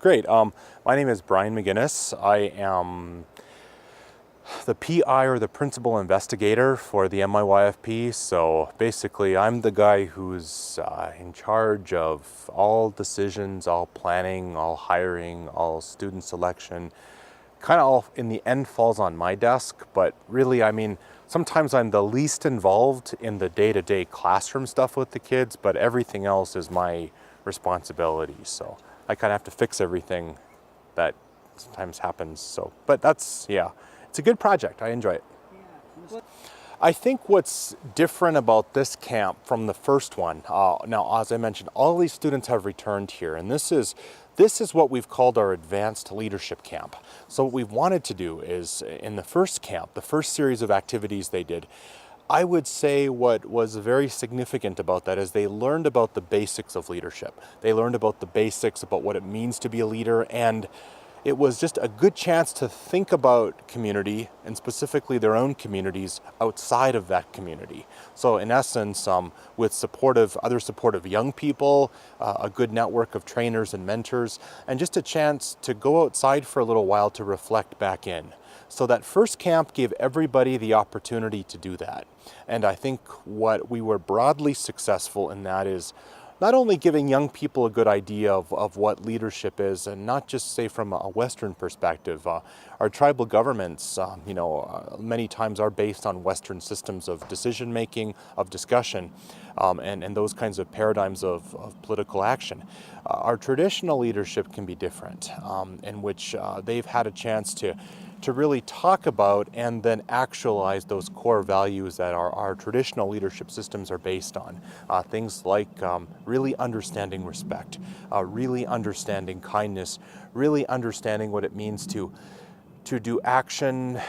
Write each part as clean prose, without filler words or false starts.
Great. My name is Brian McGinnis. I am the PI or the principal investigator for the MIYFP. So basically, I'm the guy who's in charge of all decisions, all planning, all hiring, all student selection. Kind of all in the end falls on my desk, but really, I mean, sometimes I'm the least involved in the day-to-day classroom stuff with the kids, but everything else is my responsibility. So I kind of have to fix everything that sometimes happens. So, but that's, yeah, it's a good project. I enjoy it. I think what's different about this camp from the first one, now as I mentioned, all these students have returned here, and this is what we've called our advanced leadership camp. So what we've wanted to do is, in the first camp, the first series of activities they did, I would say what was very significant about that is they learned about the basics of leadership. They learned about the basics about what it means to be a leader, and it was just a good chance to think about community, and specifically their own communities outside of that community. So in essence, with other supportive young people, a good network of trainers and mentors, and just a chance to go outside for a little while to reflect back in. So that first camp gave everybody the opportunity to do that. And I think what we were broadly successful in that is not only giving young people a good idea of what leadership is, and not just say from a Western perspective. Our tribal governments, many times are based on Western systems of decision making, of discussion, and those kinds of paradigms of political action. Our traditional leadership can be different, in which they've had a chance to really talk about and then actualize those core values that our traditional leadership systems are based on. Things like really understanding respect, really understanding kindness, really understanding what it means to do action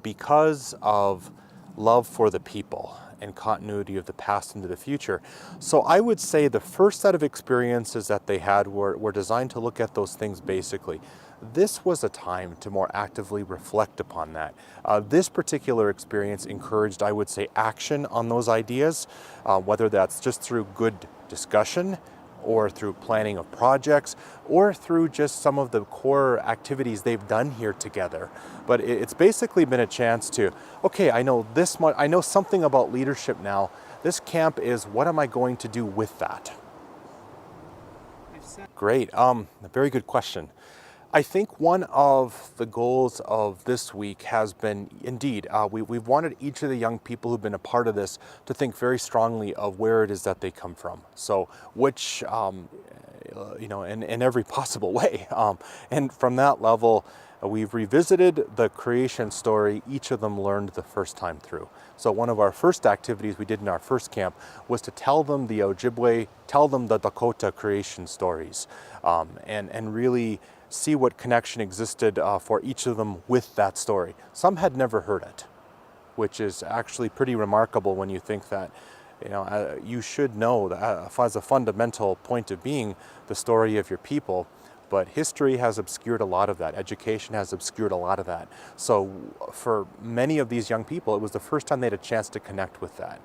because of love for the people and continuity of the past into the future. So I would say the first set of experiences that they had were designed to look at those things basically. This was a time to more actively reflect upon that. This particular experience encouraged, I would say, action on those ideas, whether that's just through good discussion, or through planning of projects, or through just some of the core activities they've done here together. But it's basically been a chance to, okay, I know this much, I know something about leadership now. This camp is, what am I going to do with that? Great, a very good question. I think one of the goals of this week has been, indeed, we've wanted each of the young people who've been a part of this to think very strongly of where it is that they come from. So which, in every possible way. And from that level, we've revisited the creation story each of them learned the first time through. So one of our first activities we did in our first camp was to tell them the Ojibwe, tell them the Dakota creation stories, and really see what connection existed for each of them with that story. Some had never heard it, which is actually pretty remarkable when you think that, you should know that as a fundamental point of being the story of your people, but history has obscured a lot of that. Education has obscured a lot of that. So for many of these young people, it was the first time they had a chance to connect with that.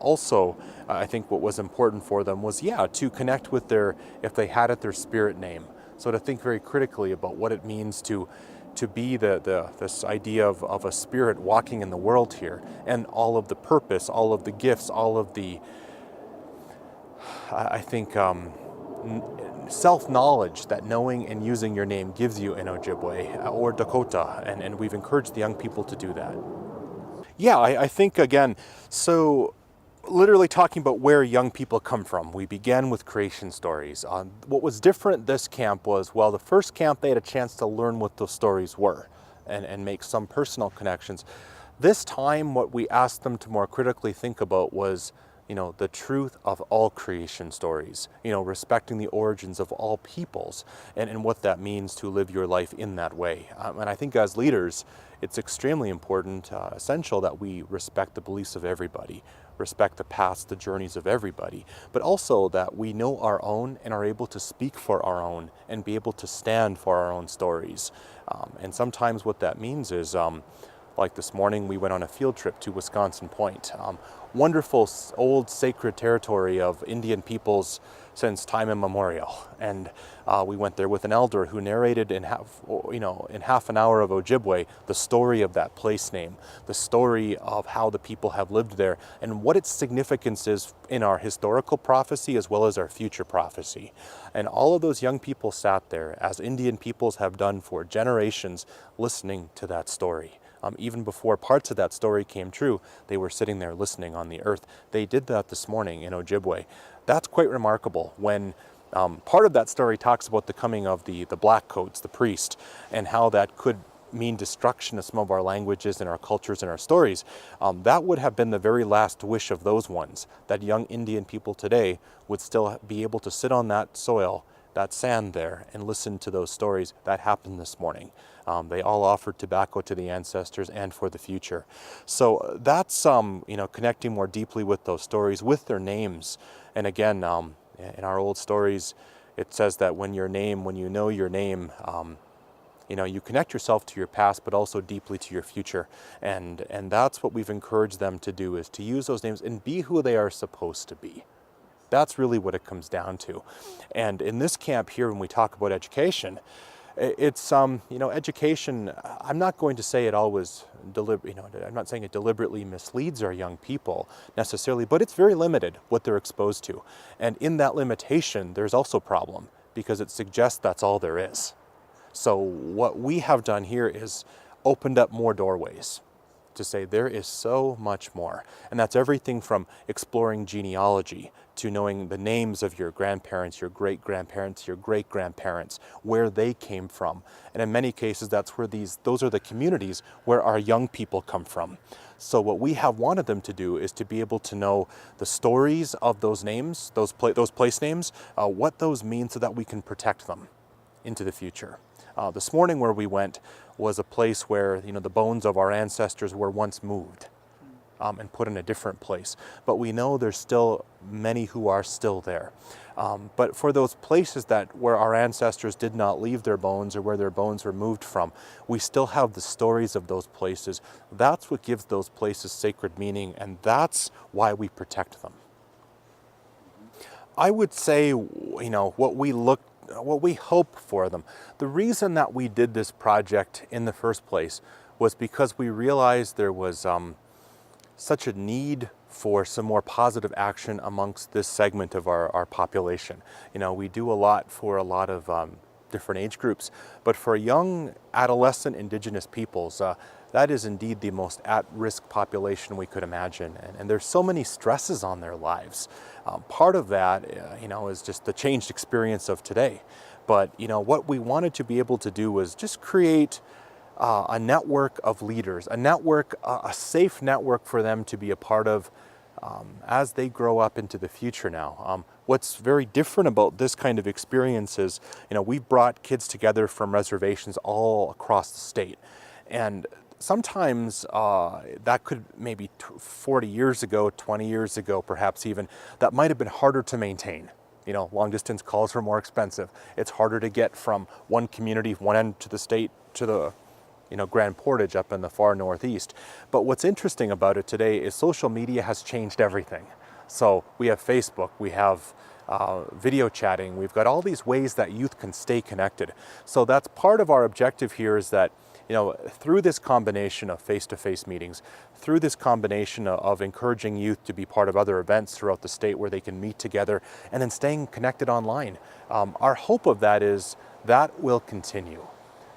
Also, I think what was important for them was, to connect with if they had it, their spirit name. So to think very critically about what it means to be this idea of a spirit walking in the world here, and all of the purpose, all of the gifts, all of the, I think, self-knowledge that knowing and using your name gives you in Ojibwe or Dakota, and we've encouraged the young people to do that. Yeah, I think, again, so literally talking about where young people come from. We began with creation stories. What was different this camp was, well, the first camp they had a chance to learn what those stories were and make some personal connections. This time what we asked them to more critically think about was, the truth of all creation stories, respecting the origins of all peoples and what that means to live your life in that way. And I think as leaders, it's extremely important, essential that we respect the beliefs of everybody, respect the paths, the journeys of everybody, but also that we know our own and are able to speak for our own and be able to stand for our own stories. And sometimes what that means is, like this morning, we went on a field trip to Wisconsin Point. Wonderful old sacred territory of Indian peoples since time immemorial. And we went there with an elder who narrated in half an hour of Ojibwe the story of that place name, the story of how the people have lived there, and what its significance is in our historical prophecy as well as our future prophecy. And all of those young people sat there, as Indian peoples have done for generations, listening to that story. Even before parts of that story came true, they were sitting there listening on the earth. They did that this morning in Ojibwe. That's quite remarkable when part of that story talks about the coming of the black coats, the priest, and how that could mean destruction of some of our languages and our cultures and our stories. That would have been the very last wish of those ones, that young Indian people today would still be able to sit on that soil, that sand there, and listen to those stories. That happened this morning. They all offered tobacco to the ancestors and for the future. So that's connecting more deeply with those stories, with their names. And again, in our old stories, it says that when you know your name, you connect yourself to your past, but also deeply to your future. And that's what we've encouraged them to do, is to use those names and be who they are supposed to be. That's really what it comes down to. And in this camp here, when we talk about education, it's, education, I'm not going to say it always, I'm not saying it deliberately misleads our young people necessarily, but it's very limited what they're exposed to. And in that limitation, there's also a problem, because it suggests that's all there is. So what we have done here is opened up more doorways to say there is so much more. And that's everything from exploring genealogy to knowing the names of your grandparents, your great-grandparents, your great-grandparents, where they came from. And in many cases, those are the communities where our young people come from. So what we have wanted them to do is to be able to know the stories of those names, those place names, what those mean, so that we can protect them into the future. This morning where we went was a place where the bones of our ancestors were once moved and put in a different place. But we know there's still many who are still there. But for those places where our ancestors did not leave their bones, or where their bones were moved from, we still have the stories of those places. That's what gives those places sacred meaning, and that's why we protect them. I would say, what we hope for them. The reason that we did this project in the first place was because we realized there was such a need for some more positive action amongst this segment of our population. We do a lot for a lot of different age groups, but for young adolescent Indigenous peoples, that is indeed the most at-risk population we could imagine. And there's so many stresses on their lives. Part of that, is just the changed experience of today. But, what we wanted to be able to do was just create a network of leaders, a safe network for them to be a part of as they grow up into the future now. What's very different about this kind of experience is, we've brought kids together from reservations all across the state. And sometimes that could maybe 40 years ago, 20 years ago, perhaps even, that might have been harder to maintain. Long distance calls were more expensive. It's harder to get from one community, one end to the state, to the Grand Portage up in the far northeast. But what's interesting about it today is social media has changed everything. So we have Facebook, we have video chatting, we've got all these ways that youth can stay connected. So that's part of our objective here, is that through this combination of face-to-face meetings, through this combination of encouraging youth to be part of other events throughout the state where they can meet together, and then staying connected online, our hope of that is that will continue.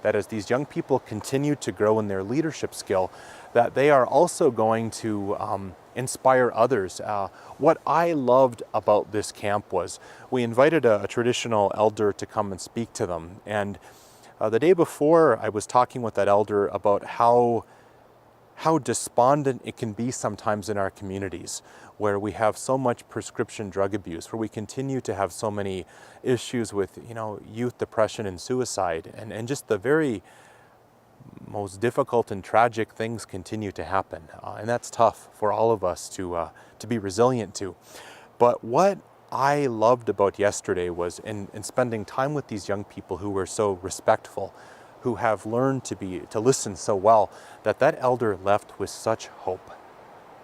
That as these young people continue to grow in their leadership skill, that they are also going to inspire others. What I loved about this camp was we invited a traditional elder to come and speak to them. And the day before, I was talking with that elder about how despondent it can be sometimes in our communities, where we have so much prescription drug abuse, where we continue to have so many issues with, youth depression and suicide, and just the very most difficult and tragic things continue to happen. And that's tough for all of us to be resilient to. But what I loved about yesterday was in spending time with these young people who were so respectful, who have learned to listen so well, that elder left with such hope.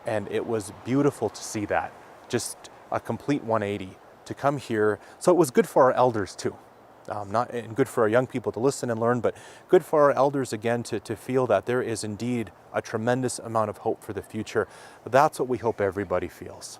And it was beautiful to see that. Just a complete 180, to come here. So it was good for our elders too. And good for our young people to listen and learn, but good for our elders again to feel that there is indeed a tremendous amount of hope for the future. That's what we hope everybody feels.